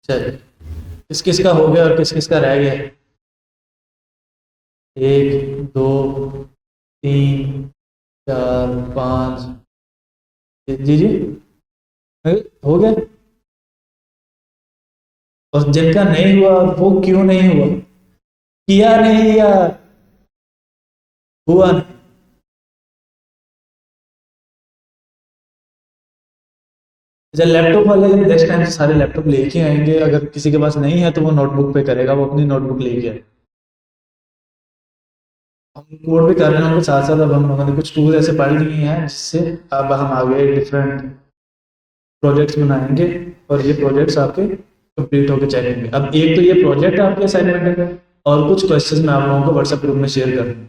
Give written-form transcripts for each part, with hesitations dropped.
चलिए, किस किस का हो गया और किस किस का रह गया? 1 2 3 4 5। जी जी, हो गया। और जिनका नहीं हुआ वो क्यों नहीं हुआ? किया नहीं या हुआ नहीं? अच्छा, लैपटॉप वाले नेक्स्ट टाइम से सारे लैपटॉप लेके आएंगे, अगर किसी के पास नहीं है तो वो नोटबुक पे करेगा, वो अपनी नोटबुक लेके आए। हम कोड भी कर रहे हैं उनके साथ साथ, अब हम लोगों ने कुछ टूल ऐसे पढ़ लिए हैं जिससे अब हम आगे डिफरेंट प्रोजेक्ट्स बनाएंगे, और ये प्रोजेक्ट्स आपके कंप्लीट होकर चलेंगे। अब एक तो ये प्रोजेक्ट आपके असाइनमेंट है, और कुछ क्वेश्चंस मैं आप लोगों को व्हाट्सएप ग्रुप में शेयर कर दूँ।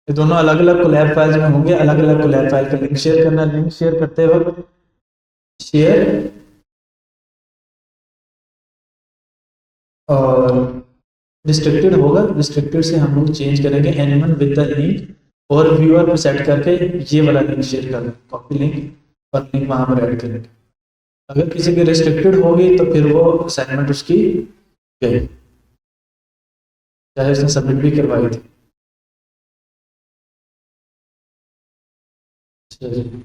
ये दोनों अलग अलग कोलैब फाइल्स में होंगे, अलग अलग कोलैब फाइल का लिंक शेयर करना, लिंक शेयर करते वक्त शेयर और रिस्ट्रिक्टेड होगा, रिस्ट्रिक्टेड से हम लोग चेंज करेंगे एनिमल विद द लिंक, और व्यूअर पे सेट करके ये वाला लिंक शेयर कर दें, कॉपी लिंक, और लिंक वहां पर ऐड करेंगे। अगर किसी की रिस्ट्रिक्टेड होगी तो फिर वो असाइनमेंट उसकी गई, चाहे उसने सबमिट भी करवाई थी। चलिए।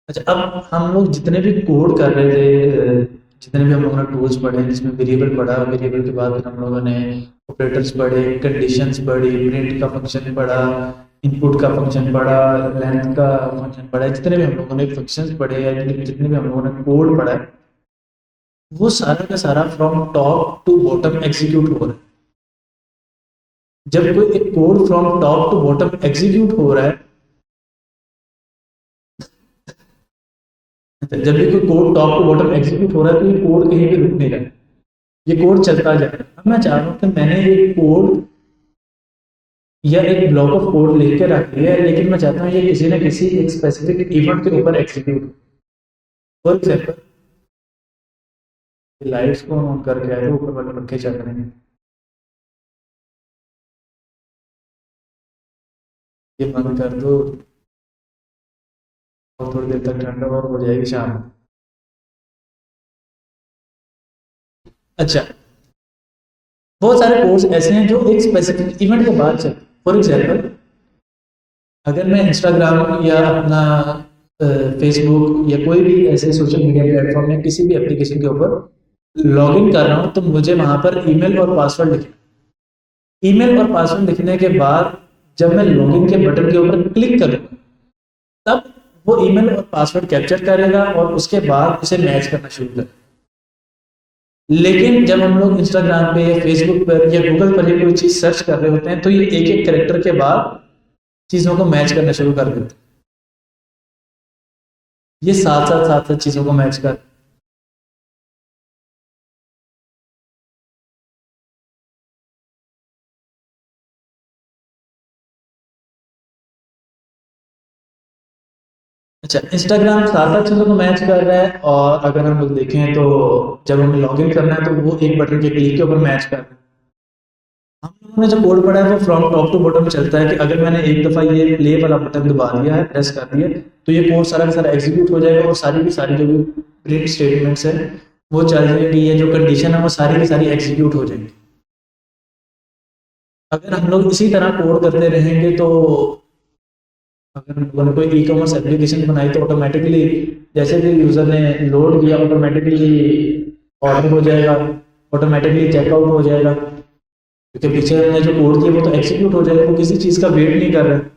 अच्छा, अब हम लोग जितने भी कोड कर रहे थे, जितने भी हम लोगों ने टूल्स पढ़े हैं, जिसमें वेरिएबल पढ़ा, वेरिएबल के बाद फिर हम लोगों ने ऑपरेटर्स पढ़े, कंडीशंस पढ़ी, प्रिंट का फंक्शन पढ़ा, इनपुट का फंक्शन पढ़ा, लेंथ का फंक्शन पढ़ा, जितने भी हम लोगों ने फंक्शंस पढ़े या जितने भी हम लोगों ने कोड पढ़ा है, वो सारा का सारा from top to bottom execute हो रहा है। जब कोई एक code from top to bottom execute हो रहा है, जब भी कोई code top to bottom execute हो रहा है, तो ये कोड कहीं भी रुक नहीं रहा है, ये कोड चलता जा रहा है। अब मैं चाह रहा हूँ कि मैंने ये कोड या एक ब्लॉक ऑफ कोड लिख के रख लिया है, लेकिन मैं चाहता हूँ ये किसी न किसी एक स्पेसिफिक इवेंट के ऊपर एग्जीक्यूट। फॉर एग्जाम्पल, लाइट्स को ऑन करके आए तो ऊपर वाले पंखे चल रहे हैं, ये बंद कर दो और थोड़ी देर तक ठंडा और हो जाएगी शाम। अच्छा, बहुत सारे कोड्स ऐसे हैं जो एक स्पेसिफिक इवेंट के बाद चलते। फॉर एग्जाम्पल, अगर मैं इंस्टाग्राम या अपना फेसबुक या कोई भी ऐसे सोशल मीडिया प्लेटफॉर्म या किसी भी एप्लीकेशन के ऊपर लॉगिन कर रहा हूँ, तो मुझे वहां पर ईमेल और पासवर्ड लिखना। ईमेल और पासवर्ड लिखने के बाद जब मैं लॉगिन के बटन के ऊपर क्लिक करूंगा, तब वो ईमेल और पासवर्ड कैप्चर करेगा और उसके बाद उसे मैच करना शुरू करेगा। लेकिन जब हम लोग इंस्टाग्राम पे या फेसबुक पर या गूगल पर कोई चीज सर्च कर रहे होते हैं, तो ये एक एक करेक्टर के बाद चीजों को मैच करना शुरू कर देते हैं। ये साथ साथ चीजों को मैच कर। अच्छा, इंस्टाग्राम सात आठ चीजों को मैच कर रहा है, और अगर हम लोग देखें तो जब हमें लॉगिन करना है तो वो एक बटन के क्लिक के ऊपर मैच कर रहा है। हम लोगों ने जो कोड पढ़ा है वो फ्रॉम टॉप टू बॉटम चलता है, कि अगर मैंने एक दफा ये प्ले वाला बटन दबा दिया है, प्रेस कर दिया, तो ये कोड सारा का सारा एग्जीक्यूट हो जाएगा, और सारी की सारी जो भी प्रिंट स्टेटमेंट्स है वो चल जाएंगी, ये जो कंडीशन है वो सारी की सारी एग्जीक्यूट हो जाएंगी। अगर हम लोग इसी तरह कोड करते रहेंगे तो, अगर हम लोगों ने कोई ई कॉमर्स एप्लीकेशन बनाई तो ऑटोमेटिकली जैसे भी यूजर ने लोड किया, ऑटोमेटिकली ऑर्डर हो जाएगा, ऑटोमेटिकली चेकआउट हो जाएगा, क्योंकि पीछे हमने जो कोड किया वो तो एग्जीक्यूट हो जाएगा, वो किसी चीज का वेट नहीं कर रहा है।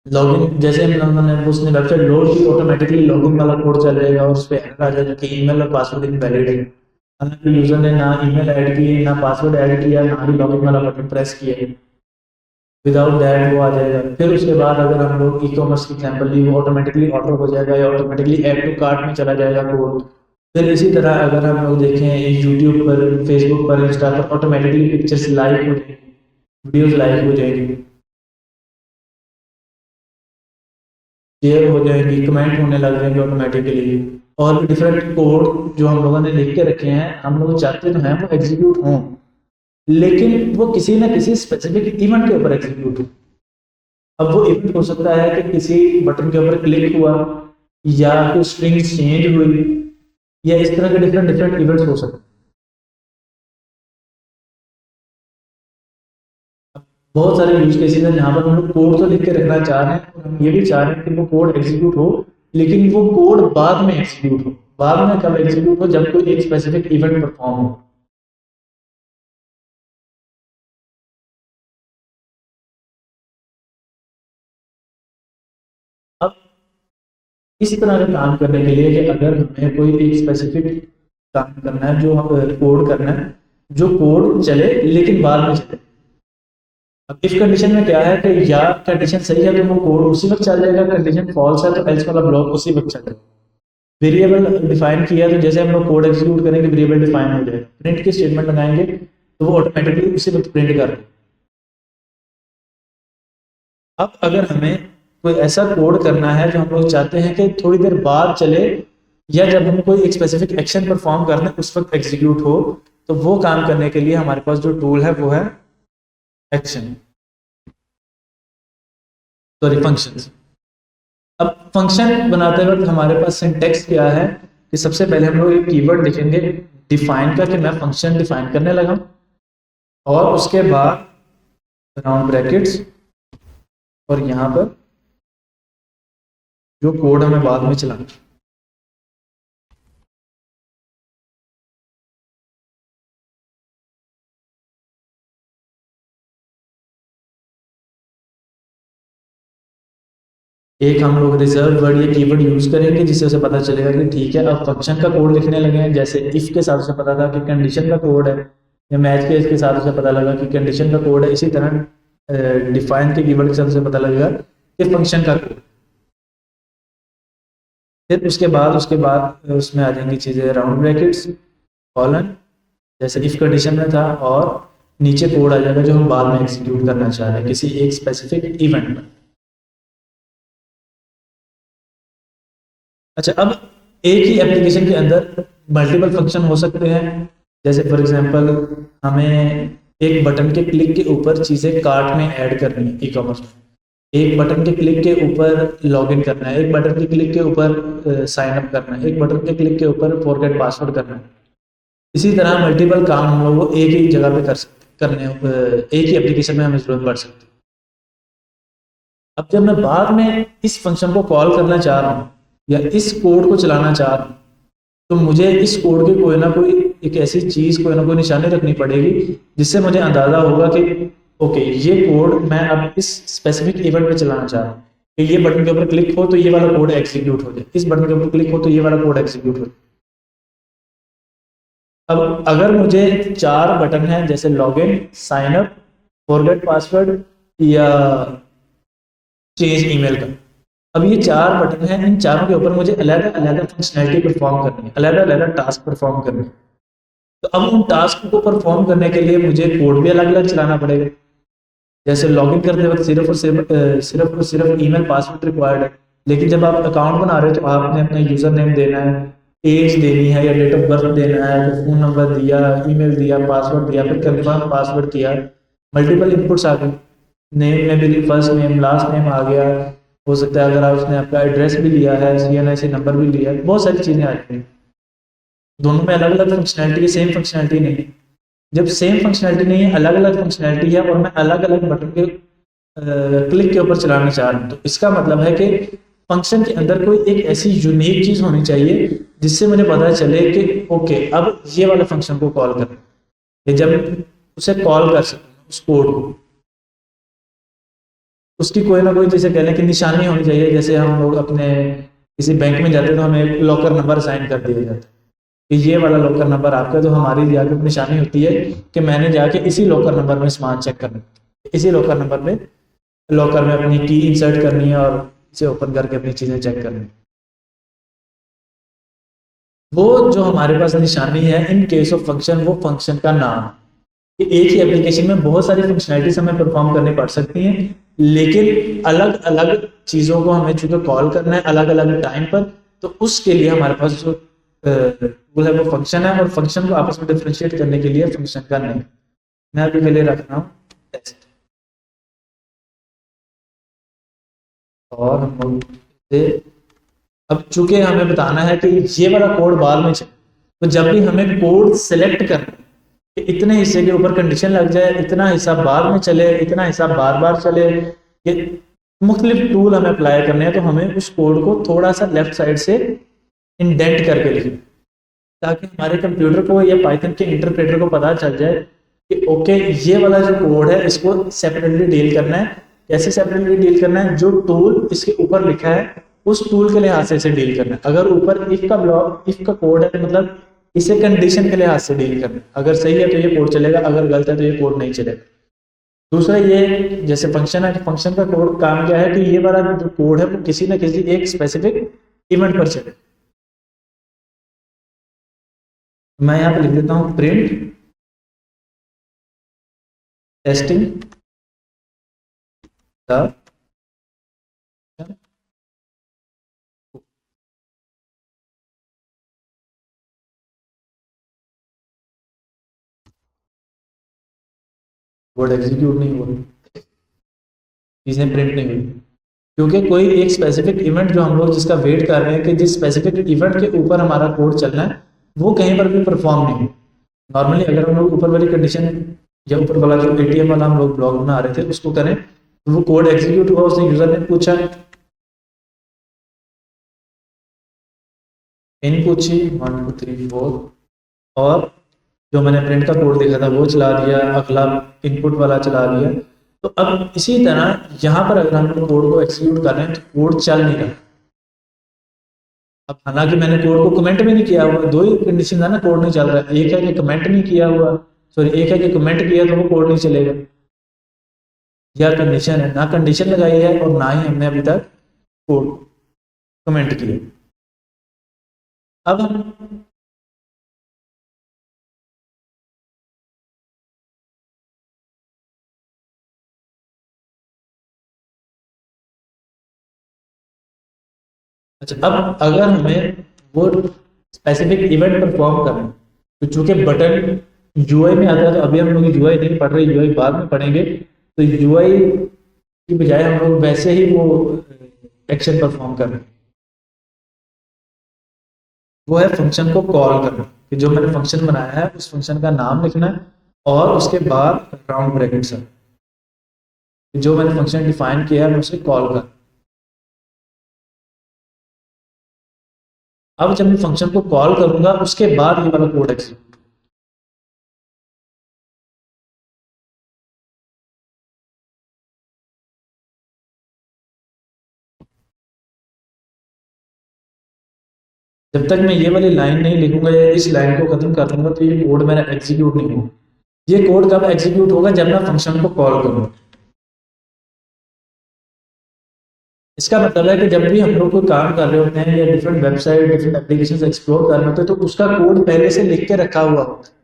लॉगिन जैसे हम लोगों ने उसने वेबसाइट लोड की, ऑटोमेटिकली लॉगिन वाला कोड चल जाएगा और उस पर एरर आ जाएगा कि ईमेल और पासवर्ड इनवैलिड है। हालांकि यूजर ने ना ईमेल ऐड की, ना पासवर्ड ऐड किया, ना ही लॉगिन वाला बटन प्रेस किया, विदाउट दैट वो आ जाएगा। फिर उसके बाद अगर हम लोग ई कॉमर्स की एग्जाम्पल ली, वो ऑटोमेटिकली ऑर्डर हो जाएगा या ऑटोमेटिकली ऐड टू कार्ट में चला जाएगा कोड। फिर इसी तरह अगर हम लोग देखें यूट्यूब पर, फेसबुक पर, इंस्टा पर, ऑटोमेटिकली पिक्चर्स लाइव हो जाएंगी, वीडियोज लाइव हो जाएंगी। शेयर हो जाएंगी, कमेंट होने लग जाएंगे ऑटोमेटिकली, और डिफरेंट कोड जो हम लोगों ने लिख के रखे हैं हम लोग चाहते तो हैं वो एग्जीक्यूट हों, लेकिन वो किसी ना किसी स्पेसिफिक इवेंट के ऊपर एग्जीक्यूट हो। अब वो इवेंट हो सकता है कि किसी बटन के ऊपर क्लिक हुआ, या कोई स्ट्रिंग चेंज हुई, या इस तरह के डिफरेंट डिफरेंट इवेंट्स हो सकते हैं। बहुत सारे यूज केसेस हैं जहाँ पर हम लोग कोड तो लिख के रखना चाह रहे हैं, और हम ये भी चाह रहे हैं कि वो कोड एग्जीक्यूट हो, लेकिन वो कोड बाद में एग्जीक्यूट हो। बाद में कब एग्जीक्यूट हो? जब कोई एक स्पेसिफिक इवेंट परफॉर्म हो। अब इस तरह का काम करने के लिए कि अगर हमें कोई एक स्पेसिफिक काम करना है, जो कोड करना है, जो कोड चले लेकिन बाद में चले। अब इफ कंडीशन में क्या है कि या कंडीशन सही है तो वो कोड उसी वक्त चल जाएगा, कंडीशन फॉल्स है तो एल्स वाला ब्लॉक उसी वक्त चल जाएगा। वेरिएबल डिफाइन किया तो जैसे हम लोग कोड एग्जीक्यूट करेंगे वेरिएबल डिफाइन हो जाएगा, प्रिंट की स्टेटमेंट लगाएंगे तो वो ऑटोमेटिकली उसी वक्त प्रिंट कर देगा। अब अगर हमें कोई ऐसा कोड करना है जो हम लोग चाहते हैं कि थोड़ी देर बाद चले, या जब हम कोई एक स्पेसिफिक एक्शन परफॉर्म कर रहे हैं उस वक्त एग्जीक्यूट हो, तो वो काम करने के लिए हमारे पास जो टूल है वो है एक्शन, सॉरी फंक्शंस। अब फंक्शन बनाते वक्त हमारे पास सिंटेक्स क्या है कि सबसे पहले हम लोग एक कीवर्ड लिखेंगे डिफाइन का, कि मैं फंक्शन डिफाइन करने लगा, और उसके बाद राउंड ब्रैकेट्स, और यहाँ पर जो कोड हमें बाद में चलाना। एक हम लोग रिजर्व वर्ड या कीवर्ड यूज करेंगे जिससे उसे पता चलेगा कि ठीक है अब फंक्शन का कोड लिखने लगे हैं। जैसे इफ के साथ उसे पता था कि कंडीशन का कोड है, या मैच केस के साथ उसे पता लगा कि कंडीशन का कोड है, इसी तरह डिफाइन के कीवर्ड के साथ उसे पता लगेगा कि फंक्शन का कोड। फिर उसके बाद उसमें आ जाएंगी चीज़ें राउंड ब्रैकेट्स, कॉलन, जैसे इफ कंडीशन में था, और नीचे कोड आ जाएगा जो हम बाद में एग्जीक्यूट करना चाह रहे हैं किसी एक स्पेसिफिक इवेंट में। अच्छा, अब एक ही एप्लीकेशन के अंदर मल्टीपल फंक्शन हो सकते हैं। जैसे फॉर एग्जांपल हमें एक बटन के क्लिक के ऊपर चीज़ें कार्ट में ऐड करनी है ई कॉमर्स में, एक बटन के क्लिक के ऊपर लॉगिन करना है, एक बटन के क्लिक के ऊपर साइन अप करना है, एक बटन के क्लिक के ऊपर फॉरगेट पासवर्ड करना है। इसी तरह मल्टीपल काम हम लोग को एक ही जगह पे कर सकते करने एक ही एप्लीकेशन में हमें जरूरत पड़ सकती है। अब जब मैं बाद में इस फंक्शन को कॉल करना चाह रहा हूँ या इस कोड को चलाना चाह रहा हूँ, तो मुझे इस कोड के कोई ना कोई एक ऐसी चीज़, कोई ना कोई निशानी रखनी पड़ेगी जिससे मुझे अंदाज़ा होगा कि ओके ये कोड मैं अब इस स्पेसिफिक इवेंट में चलाना चाह रहा हूँ कि ये बटन के ऊपर क्लिक हो तो ये वाला कोड एग्जीक्यूट हो जाए, इस बटन के ऊपर क्लिक हो तो ये वाला कोड एग्जीक्यूट हो जाए। अब अगर मुझे 4 बटन हैं जैसे login, sign up, forget password या चेंज ईमेल का, अब ये 4 बटन हैं, इन चारों के ऊपर मुझे अलग अलग फंक्शनैलिटी परफॉर्म करनी है, अलग अलग टास्क परफॉर्म करने हैं। तो अब उन टास्क को परफॉर्म करने के लिए मुझे कोड भी अलग अलग चलाना पड़ेगा। जैसे लॉगिन करते वक्त सिर्फ ईमेल पासवर्ड रिक्वायर्ड है, लेकिन जब आप अकाउंट बना रहे हो तो आपने अपना यूजर नेम देना है, एज देनी है या डेट ऑफ बर्थ देना है, तो फोन नंबर दिया, ईमेल दिया, पासवर्ड दिया, फिर कंफर्म पासवर्ड किया, मल्टीपल इनपुट्स आ गए, नेम में भी फर्स्ट नेम लास्ट नेम आ गया, हो सकता है अगर आप उसने आपका एड्रेस भी लिया है, CNIC नंबर भी लिया है, बहुत सारी चीज़ें आ जाती हैं। दोनों में अलग अलग फंक्शनैलिटी है, सेम फंक्शनैलिटी नहीं है। जब सेम फंक्शनैलिटी नहीं है, अलग अलग फंक्शनैलिटी है, और मैं अलग अलग बटन के क्लिक के ऊपर चलाना चाह रहा हूँ, तो इसका मतलब है कि फंक्शन के अंदर कोई एक ऐसी यूनिक चीज़ होनी चाहिए जिससे मुझे पता चले कि ओके अब ये वाले फंक्शन को कॉल कर, जब उसे कॉल कर सकूँ उस कोड को, उसकी कोई ना कोई जैसे कह लें कि निशानी होनी चाहिए। जैसे हम लोग अपने किसी बैंक में जाते हैं तो हमें एक लॉकर नंबर साइन कर दिया जाता है कि ये वाला लॉकर नंबर आपका, तो हमारी जाके निशानी होती है कि मैंने जाके इसी लॉकर नंबर में सामान चेक करना, इसी लॉकर नंबर में लॉकर में अपनी की इंसर्ट करनी है और इसे ओपन करके अपनी चीज़ें चेक करनी। वो जो हमारे पास निशानी है इन केस ऑफ फंक्शन, वो फंक्शन का नाम कि एक ही एप्लीकेशन में बहुत सारी फंक्शनैलिटीज हमें परफॉर्म करनी पड़ सकती हैं, लेकिन अलग अलग चीज़ों को हमें चूंकि कॉल करना है अलग अलग टाइम पर, तो उसके लिए हमारे पास जो टूल है वो फंक्शन है, और फंक्शन को आपस में डिफ्रेंशिएट करने के लिए फंक्शन का नेम मैं अभी के लिए रख रहा हूँ टेस्ट। और हम लोग इसे अब चूंकि हमें बताना है कि ये वाला कोड बाद में चले, तो जब भी हमें कोड सेलेक्ट करना है कि इतने हिस्से के ऊपर कंडीशन लग जाए, इतना हिस्सा बाद में चले, इतना हिस्सा बार बार चले, ये मुख्तलिफ टूल हमें अप्लाई करने हैं, तो हमें उस कोड को थोड़ा सा लेफ्ट साइड से इंडेंट करके लिखना, ताकि हमारे कंप्यूटर को या पाइथन के इंटरप्रेटर को पता चल जाए कि ओके ये वाला जो कोड है इसको सेपरेटली डील करना है। कैसे सेपरेटली डील करना है? जो टूल इसके ऊपर लिखा है उस टूल के लिहाज से इसे डील करना है। अगर ऊपर इफ का ब्लॉक, इफ का कोड है मतलब इसे कंडीशन के लिहाज से डील करना है, अगर सही है तो ये कोड चलेगा, अगर गलत है तो ये कोड नहीं चलेगा। दूसरा ये जैसे फंक्शन है, फंक्शन का कोड काम क्या है कि ये वाला जो कोड है वो किसी ना किसी एक स्पेसिफिक इवेंट पर चले। मैं यहाँ पे लिख देता हूँ print testing the code execute नहीं हुआ, चीजें प्रिंट नहीं हुई, क्योंकि कोई एक स्पेसिफिक इवेंट जो हम लोग जिसका वेट कर रहे हैं कि जिस स्पेसिफिक इवेंट के ऊपर हमारा कोड चलना है वो कहीं पर भी परफॉर्म नहीं हो। नॉर्मली अगर हम लोग ऊपर वाली कंडीशन या ऊपर वाला जो एटीएम वाला हम लोग ब्लॉक बना रहे थे उसको करें तो वो कोड एग्जीक्यूट हुआ, उसने यूजर ने पूछा, इन पूछी 1 2 3 4, और जो मैंने प्रिंट का कोड देखा था वो चला दिया, अगला इनपुट वाला चला दिया। तो अब इसी तरह यहाँ पर अगर हम लोग कोड को एग्जीक्यूट कर रहे हैं तो कोड चल नहीं रहा। अब हालांकि मैंने कोड को कमेंट भी नहीं किया हुआ, दो ही कंडीशन है ना, कोड नहीं चल रहा है। एक है कि कमेंट नहीं किया हुआ, सॉरी एक है कि कमेंट किया तो वो कोड नहीं चलेगा, या कंडीशन है ना, कंडीशन लगाई है और ना ही हमने अभी तक कोड कमेंट किया। अब हम अच्छा, अब अगर हमें वो स्पेसिफिक इवेंट परफॉर्म करना है तो चूंकि बटन यूआई में आता है, तो अभी हम लोग यूआई नहीं पढ़ रहे, यूआई बाद में पढ़ेंगे। तो यूआई की बजाय हम लोग वैसे ही वो एक्शन परफॉर्म कर रहे हैं, वो है फंक्शन को कॉल करना, कि जो मैंने फंक्शन बनाया है उस फंक्शन का नाम लिखना है और उसके बाद राउंड ब्रैकेट्स है, जो मैंने फंक्शन डिफाइन किया है मैं उसे कॉल कर। अब जब मैं फंक्शन को कॉल करूंगा उसके बाद ये वाला कोड एग्जीक्यूट, जब तक मैं ये वाली लाइन नहीं लिखूंगा या इस लाइन को खत्म कर दूंगा तो ये कोड मेरा एग्जीक्यूट नहीं होगा। ये कोड कब एग्जीक्यूट होगा? जब मैं फंक्शन को कॉल करूंगा। इसका मतलब है कि जब भी हम लोग कोई काम कर रहे होते हैं या different website different application explore कर रहे होते हैं तो उसका कोड पहले से लिख के रखा हुआ होता है।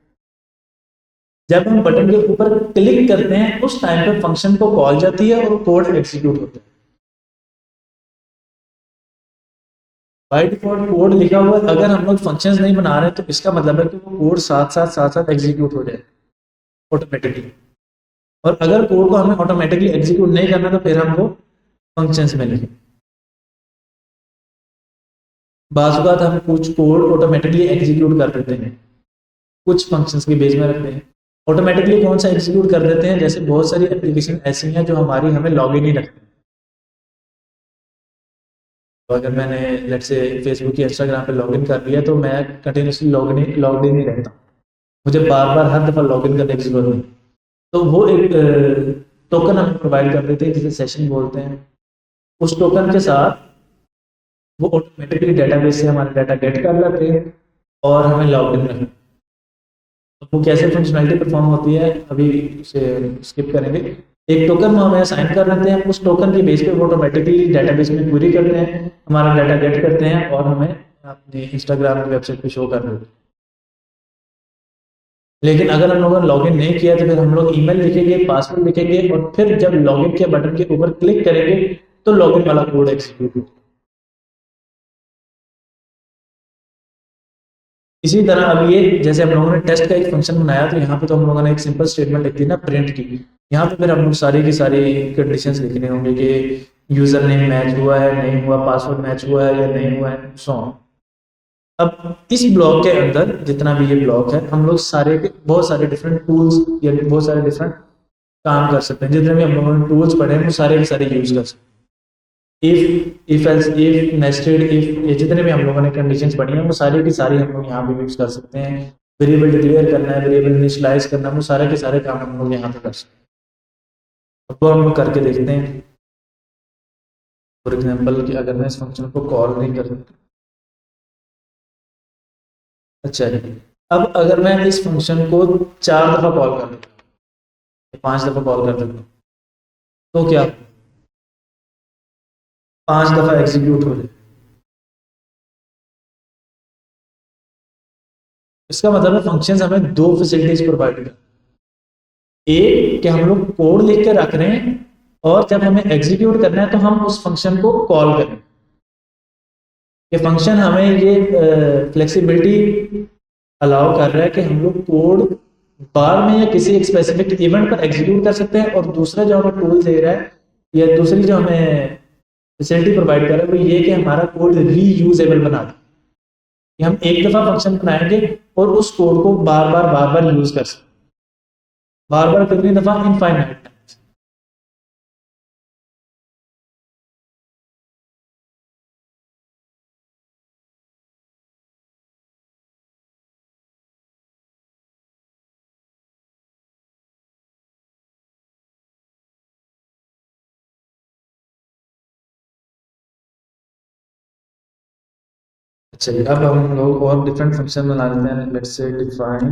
जब हम बटन के ऊपर क्लिक करते हैं उस टाइम पर फंक्शन को कॉल जाती है और कोड एग्जीक्यूट होता है। बाय डिफॉल्ट कोड लिखा हुआ है, अगर हम लोग फंक्शंस नहीं बना रहे तो इसका मतलब है कि वो कोड साथ साथ एग्जीक्यूट हो जाए ऑटोमेटिकली। और अगर कोड को हमें ऑटोमेटिकली एग्जीक्यूट नहीं करना तो फिर हम वो फंक्शंस में लिखें। बाज़ हम कुछ कोड ऑटोमेटिकली एग्जीक्यूट कर देते हैं, कुछ फंक्शंस के बेस में रखते हैं। ऑटोमेटिकली कौन सा एग्जीक्यूट कर देते हैं? जैसे बहुत सारी एप्लीकेशन ऐसी हैं जो हमारी हमें लॉग इन ही रखते हैं। तो अगर मैंने लेट्स से फेसबुक या इंस्टाग्राम पे लॉगिन कर लिया तो मैं कंटिन्यूसली लॉग इन ही रहता हूँ, मुझे बार बार हर दफ़ा लॉग इन करने की जरूरत नहीं। तो वो एक टोकन हमें प्रोवाइड कर देते हैं जिसे सेशन बोलते हैं। उस टोकन के साथ वो ऑटोमेटिकली डेटाबेस से हमारा डाटा गेट कर लेते हैं और हमें लॉग इन रखना। तो वो कैसे फंक्शनलिटी परफॉर्म होती है अभी उसे स्किप करेंगे। एक टोकन हमें असाइन कर देते हैं, उस टोकन के बेस पे वो ऑटोमेटिकली डेटाबेस में क्वेरी करते हैं, हमारा डाटा गेट करते हैं और हमें अपने इंस्टाग्राम की वेबसाइट पे शो कर देते हैं। लेकिन अगर हम लोगों ने लॉगिन नहीं किया तो फिर हम लोग ईमेल लिखेंगे, पासवर्ड लिखेंगे और फिर जब लॉगिन के बटन के ऊपर क्लिक करेंगे तो लॉगिन वाला कोड एग्जीक्यूट होगा। इसी तरह अब ये जैसे हम लोगों ने टेस्ट का एक फंक्शन बनाया तो यहाँ पे तो हम लोगों ने एक सिंपल स्टेटमेंट लिख दी ना प्रिंट की। यहाँ पे फिर हम लोग सारी की सारी कंडीशंस लिखने होंगे कि यूजर नेम मैच हुआ है नहीं हुआ, पासवर्ड मैच हुआ है या नहीं हुआ है, सो ऑन। अब इस ब्लॉक के अंदर जितना भी ये ब्लॉक है हम लोग सारे के बहुत सारे डिफरेंट टूल्स या बहुत सारे डिफरेंट काम कर सकते हैं। जितने भी हम लोगों ने टूल्स पढ़े हैं वो सारे के सारे यूज कर सकते हैं। If else if nested if, ये जितने भी हम लोगों ने कंडीशंस पढ़ी हैं वो सारी की सारी हम लोग यहाँ पे यूज कर सकते हैं। वेरिएबल डिक्लेयर करना है, वेरिएबल इनिशियलाइज करना है, वो सारे के सारे काम हम लोग यहाँ पे कर सकते हैं। अब वो हम लोग करके देखते हैं। फॉर एग्जाम्पल कि अगर मैं इस फंक्शन को कॉल नहीं कर सकता, अच्छा जी, अब अगर मैं इस फंक्शन को 4 दफ़ा कॉल कर देता हूँ, 5 दफ़ा कॉल कर देता हूँ, तो क्या 5 दफ़ा एग्जीक्यूट हो जाए। इसका मतलब है फंक्शन हमें 2 फैसिलिटीज प्रोवाइड कर, एक कि हम लोग कोड लिख के रख रहे हैं और जब हमें एग्जीक्यूट करना है तो हम उस फंक्शन को कॉल करें। ये फंक्शन हमें ये फ्लेक्सिबिलिटी अलाउ कर रहा है कि हम लोग कोड बाद में या किसी एक स्पेसिफिक इवेंट पर एग्जीक्यूट कर सकते हैं, और दूसरा जो हमें टूल दे रहा है या दूसरी जो हमें फैसिलिटी प्रोवाइड कर रहा है वो ये कि हमारा कोड रीयूजेबल बना दे, कि हम एक दफ़ा फंक्शन बनाएंगे और उस कोड को बार बार यूज कर सकते, बार बार कितनी दफ़ा, इनफाइनाइट। 'चलिए अब हम लोग और डिफरेंट फंक्शन बना लेते हैं। लेट्स से define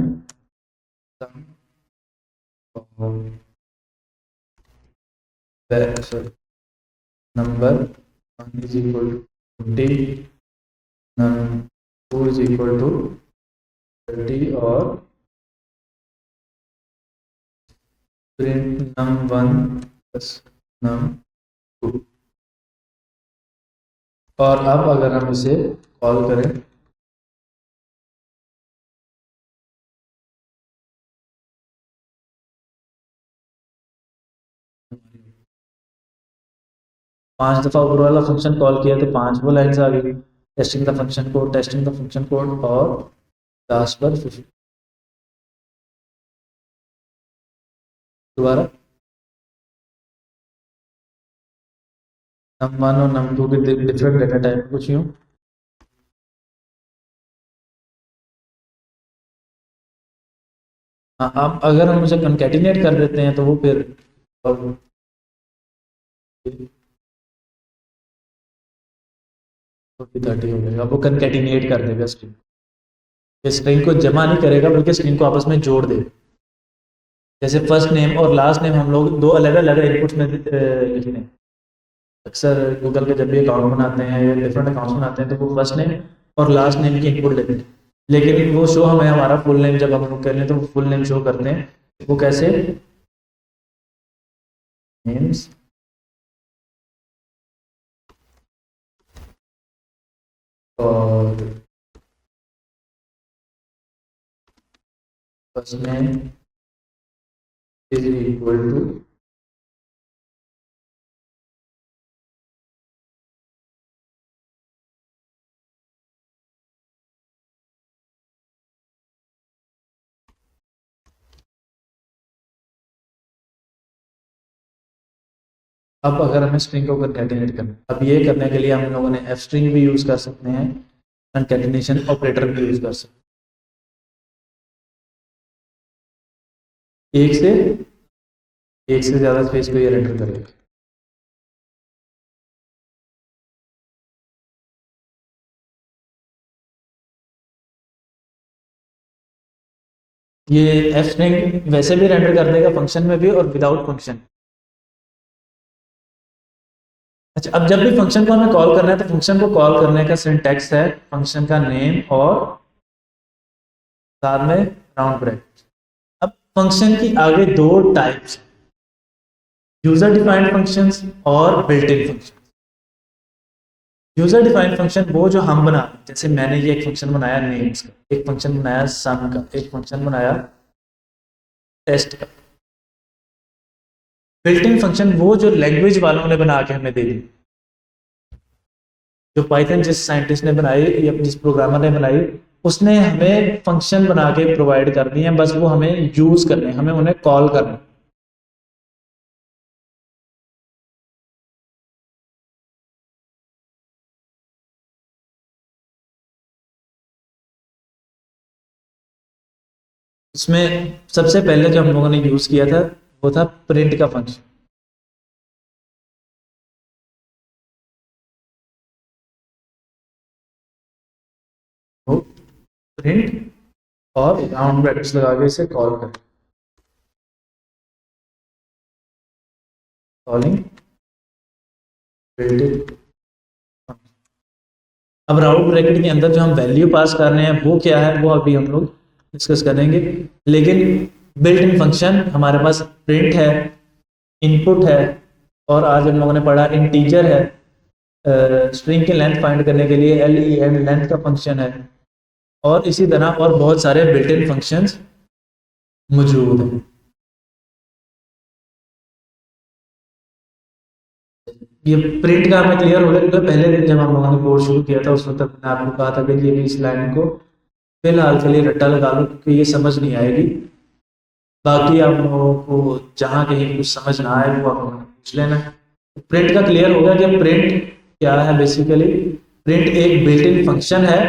number 1 is equal to 20, num 2 is equal to 30 और प्रिंट num1 प्लस num2। और अब अगर हम इसे कॉल करें 5 दफ़ा ऊपर वाला फंक्शन कॉल किया तो 5 वो लाइन्स आ गई, testing the function code, testing the function code, और लास्ट पर 50। दोबारा num1 और num2 के डिफरेंट डेटा टाइप कुछ यूँ। हाँ, अब अगर हम उसे कंकैटिनेट कर देते हैं तो वो फिर 30 हो जाएगा। वो कंकैटिनेट कर देगा स्ट्रिंग, स्ट्रिंग को जमा नहीं करेगा बल्कि स्ट्रिंग को आपस में जोड़ देगा। जैसे फर्स्ट नेम और लास्ट नेम हम लोग 2 अलग अलग इनपुट्स में लिखते हैं। अक्सर गूगल के जब भी अकाउंट बनाते हैं या डिफरेंट अकाउंट्स बनाते हैं तो वो फर्स्ट नेम और लास्ट नेम की इनपुट लेते हैं, लेकिन वो शो हमें हमारा फुल नेम जब हम लोग कर लें तो वो फुल नेम शो करते हैं। वो कैसे, नेम्स और first name is equal to अब अगर हमें स्ट्रिंग को कंकैटिनेट करना, अब ये करने के लिए हम लोगों ने एफ स्ट्रिंग भी यूज कर सकते हैं, कंकैटिनेशन ऑपरेटर भी यूज कर सकते हैं। एक से ज़्यादा स्पेस को ये रेंडर करेगा। ये एफ स्ट्रिंग वैसे भी रेंडर कर देगा फंक्शन में भी और विदाउट फंक्शन। अच्छा, अब जब भी फंक्शन को हमें कॉल करना है तो फंक्शन को कॉल करने का सिंटैक्स है फंक्शन का नेम और साथ में राउंड ब्रैकेट। फंक्शन की आगे दो टाइप्स, यूजर डिफाइंड फंक्शंस और built in function. User defined function वो जो हम बना, जैसे मैंने ये एक फंक्शन बनाया नेम्स का, एक फंक्शन बनाया सम का, एक फंक्शन बनाया टेस्ट का। बिल्ट इन फंक्शन वो जो लैंग्वेज वालों ने बना के हमें दे दी, जो पाइथन जिस साइंटिस्ट ने बनाई या जिस प्रोग्रामर ने बनाई, उसने हमें फंक्शन बना के प्रोवाइड कर दिए हैं, बस वो हमें यूज करने, हमें उन्हें कॉल करना। उसमें सबसे पहले जो हम लोगों ने यूज किया था वो था प्रिंट का फंक्शन। वो प्रिंट और राउंड ब्रैकेट्स लगा के इसे कॉल कर, कॉलिंग बिल्ट इन। अब राउंड ब्रैकेट के अंदर जो हम वैल्यू पास कर रहे हैं वो क्या है, वो अभी हम लोग डिस्कस करेंगे। लेकिन बिल्ट इन फंक्शन हमारे पास प्रिंट है, इनपुट है, और आज हम लोगों ने पढ़ा इंटीजर है, स्ट्रिंग की लेंथ फाइंड करने के लिए len लेंथ का फंक्शन है, और इसी तरह और बहुत सारे बिल्ट इन फंक्शंस मौजूद हैं। ये प्रिंट का हमें क्लियर हो गया, क्योंकि पहले दिन जब हम लोगों ने कोर्स शुरू किया था उस वक्त मैंने आपको कहा था कि ये भी इस लाइन को फिलहाल के लिए रट्टा लगा लो, क्योंकि ये समझ नहीं आएगी। बाकी आप लोगों को जहाँ कहीं कुछ समझ ना आए वो आप पूछ लेना। प्रिंट का क्लियर हो गया कि प्रिंट क्या है। बेसिकली प्रिंट एक बिल्ट इन फंक्शन है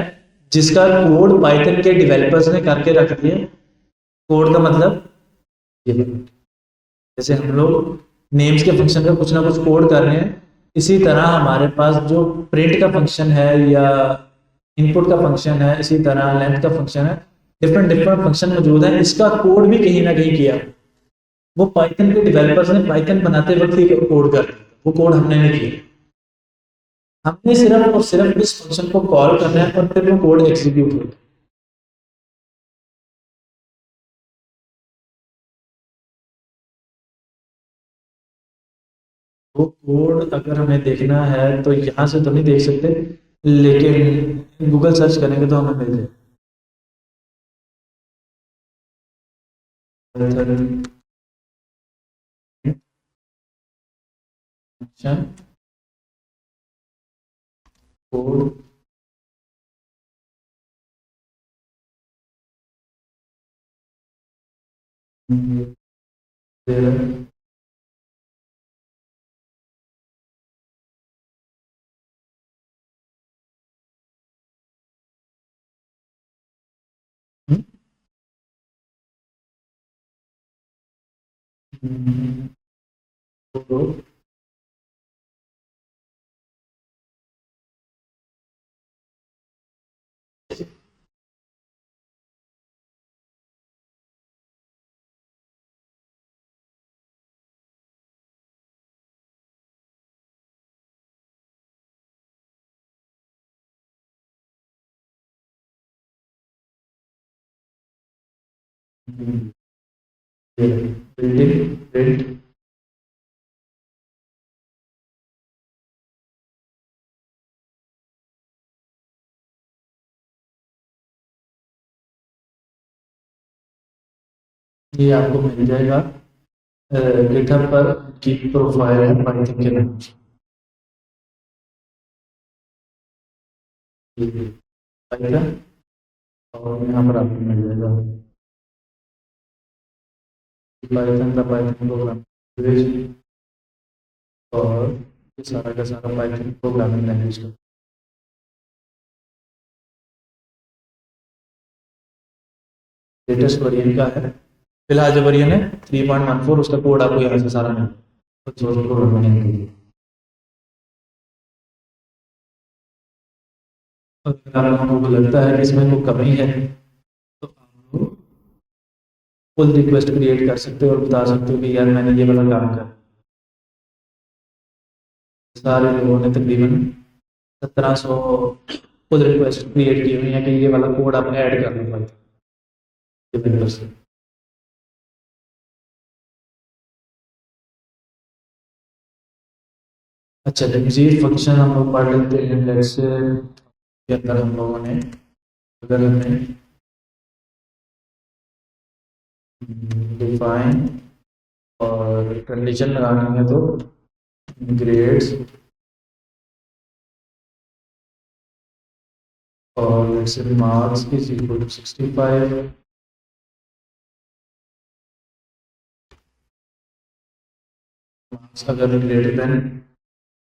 जिसका कोड पाइथन के डेवलपर्स ने करके रख दिए। कोड का मतलब ये, जैसे हम लोग नेम्स के फंक्शन का कुछ ना कुछ कोड कर रहे हैं, इसी तरह हमारे पास जो प्रिंट का फंक्शन है या इनपुट का फंक्शन है, इसी तरह लेंथ का फंक्शन है, डिफरेंट डिफरेंट फंक्शन मौजूद है। इसका कोड भी कहीं ना कहीं किया, वो पाइथन के डेवलपर्स ने पाइथन बनाते वक्त ही कोड कर, वो कोड हमने नहीं किया। हमने सिर्फ और सिर्फ इस फंक्शन को कॉल करना है और फिर वो कोड एग्जीक्यूट होगा। वो कोड अगर हमें देखना है तो यहाँ से तो नहीं देख सकते, लेकिन गूगल सर्च करेंगे तो हमें मिल जाएगा। Function code building build. ये आपको मिल जाएगा गिटहब पर, की प्रोफाइल है पाइथन के नाम से। पाइथन, और यहाँ पर आपको मिल जाएगा पाइथन का पाइथन प्रोग्राम और ये सारा का सारा पाइथन प्रोग्रामिंग लैंग्वेज का लेटेस्ट वर्जन का है। फिलहाल जो वर्जन है 3.14, उसका कोड आपको यहाँ से सारा मिल, प्रोग्रामिंग के लिए। अगर आप लोगों को लगता है कि इसमें कोई कमी है तो आप लोग पुल रिक्वेस्ट क्रिएट कर सकते हो और बता सकते हो कि यार मैंने ये वाला काम कर। सारे लोगों ने तकरीबन 1700 पुल रिक्वेस्ट क्रिएट की हुई है कि ये वाला कोड आप ऐड कर लो भाई। अच्छा, रिकर्सिव फंक्शन हम लोग पढ़ लेते हैं। लेट्स से के अंदर हम लोगों ने, अगर हमें डिफाइन और कंडीशन लगानी है तो ग्रेड्स और let's say marks is equal to 65, marks अगर ग्रेटर देन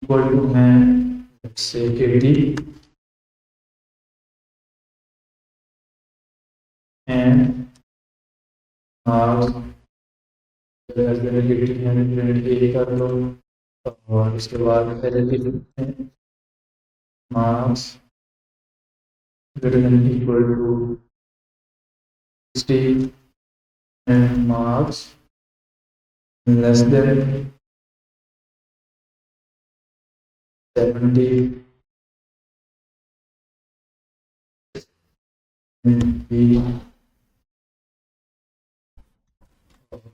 इक्वल टू हैं let's say 80 and marks eligibility है कर लो, और उसके बाद eligibility marks greater than equal to 60 and marks less than 70 and B,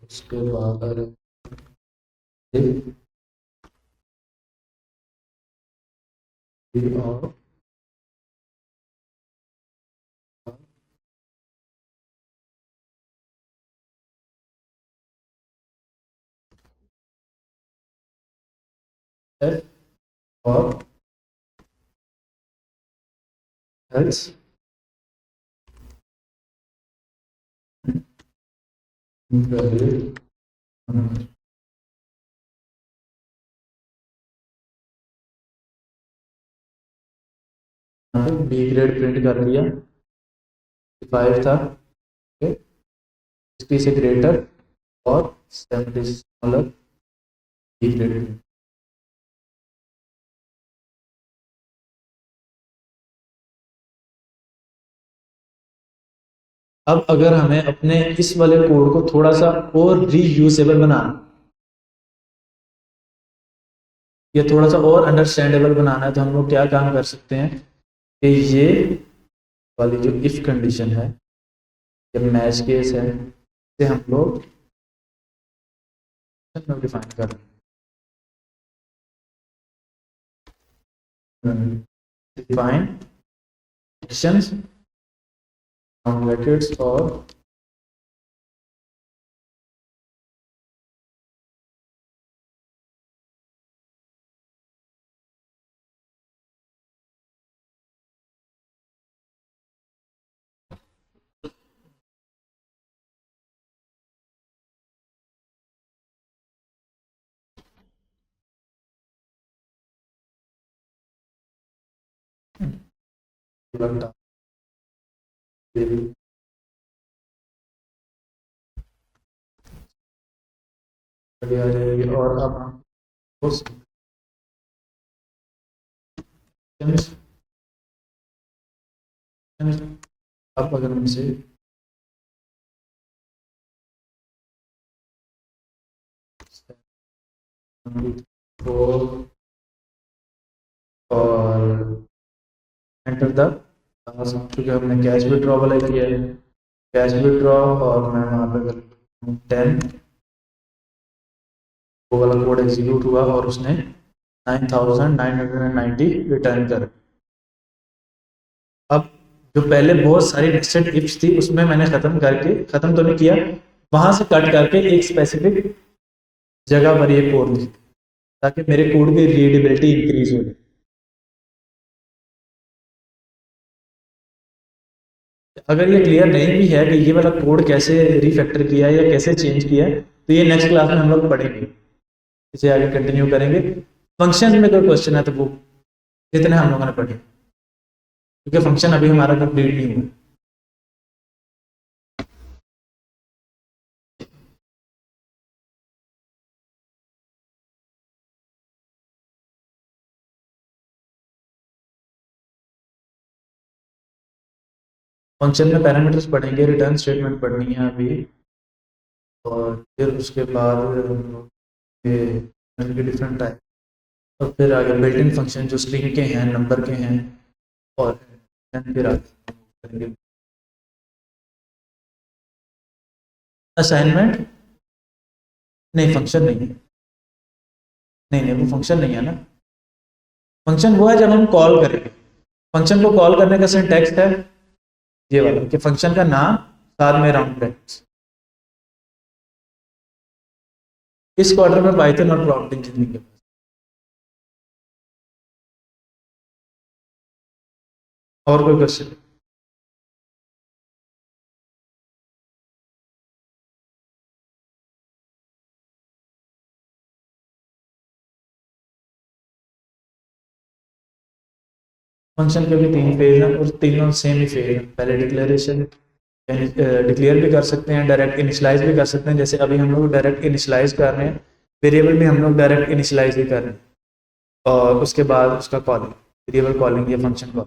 उसके बाद अगर और और else valid B grade print कर दिया, 5 था, ओके, 60 से ग्रेटर और 70 से स्मॉलर, बी ग्रेड। अब अगर हमें अपने इस वाले कोड को थोड़ा सा और रीयूजेबल बनाना या थोड़ा सा और अंडरस्टैंडेबल बनाना है, तो हम लोग क्या काम कर सकते हैं कि ये वाली जो इफ कंडीशन है या मैच केस है, इसे हम लोग डिफाइन कर डिफाइन कंडीशंस ब्रैकेट्स और बढ़िया रहेगी। और अब हम उस अब अगर हम इसे और एंटर द, क्योंकि हमने कैश विड्रॉ वाला किया है, कैश विड्रॉ, और मैं वहाँ पे कर 10, वो वाला कोड एग्जीक्यूट हुआ और उसने 9990 रिटर्न कर। अब जो पहले बहुत सारी नेस्टेड इफ्स थी उसमें मैंने खत्म तो नहीं किया, वहां से कट करके एक स्पेसिफिक जगह पर ये कोड थी ताकि मेरे कोड की रीडेबिलिटी इंक्रीज हो जाए। अगर ये क्लियर नहीं भी है कि ये वाला कोड कैसे रिफैक्टर किया है या कैसे चेंज किया है, तो ये नेक्स्ट क्लास में हम लोग पढ़ेंगे, इसे आगे कंटिन्यू करेंगे। फंक्शन में कोई क्वेश्चन है तो वो कितने हम लोगों ने पढ़े, क्योंकि फंक्शन अभी हमारा कंप्लीट नहीं हुआ। फंक्शन में पैरामीटर्स पढ़ेंगे, रिटर्न स्टेटमेंट पढ़नी है अभी, और फिर उसके बाद ये डिफरेंट टाइप, और फिर आगे बिल्ट इन फंक्शन जो स्ट्रिंग के हैं, नंबर के हैं, और फिर आगे करेंगे असाइनमेंट। नहीं, फंक्शन नहीं है, नहीं नहीं वो फंक्शन नहीं है ना। फंक्शन वो है जब हम कॉल करेंगे। फंक्शन को कॉल करने का सिंटैक्स है ये वाला कि फंक्शन का नाम साथ में राउंड ब्रैकेट्स। इस क्वार्टर में पाइथन और प्रॉम्प्ट इंजीनियरिंग के पास। और कोई क्वेश्चन? फंक्शन के भी 3 फेज हैं और तीनों सेम ही फेज हैं। पहले डिक्लेरेशन, डिक्लेयर भी कर सकते हैं, डायरेक्ट इनिशलाइज भी कर सकते हैं। जैसे अभी हम लोग डायरेक्ट इनिशलाइज कर रहे हैं, वेरिएबल में हम लोग डायरेक्ट इनिशलाइज भी कर रहे हैं, और उसके बाद उसका कॉलिंग, वेरिएबल कॉलिंग या फंक्शन कॉल।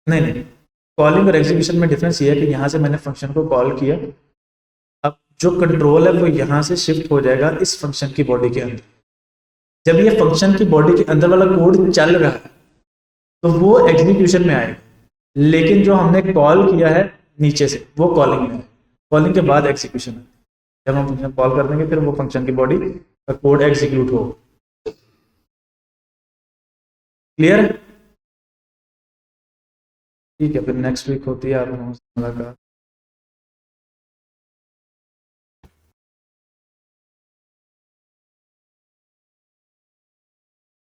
नहीं नहीं, कॉलिंग और एग्जीक्यूशन में डिफरेंस ये है कि यहाँ से मैंने फंक्शन को कॉल किया, अब जो कंट्रोल है वो यहाँ से शिफ्ट हो जाएगा इस फंक्शन की बॉडी के अंदर। जब ये फंक्शन की बॉडी के अंदर वाला कोड चल रहा है तो वो एग्जीक्यूशन में आएगा, लेकिन जो हमने कॉल किया है नीचे से वो कॉलिंग में है। कॉलिंग के बाद एग्जीक्यूशन है। जब हम फंक्शन कॉल कर देंगे फिर वो फंक्शन की बॉडी का कोड एग्जीक्यूट होगा। क्लियर? ठीक है, फिर नेक्स्ट वीक होती है आप मुलाकात।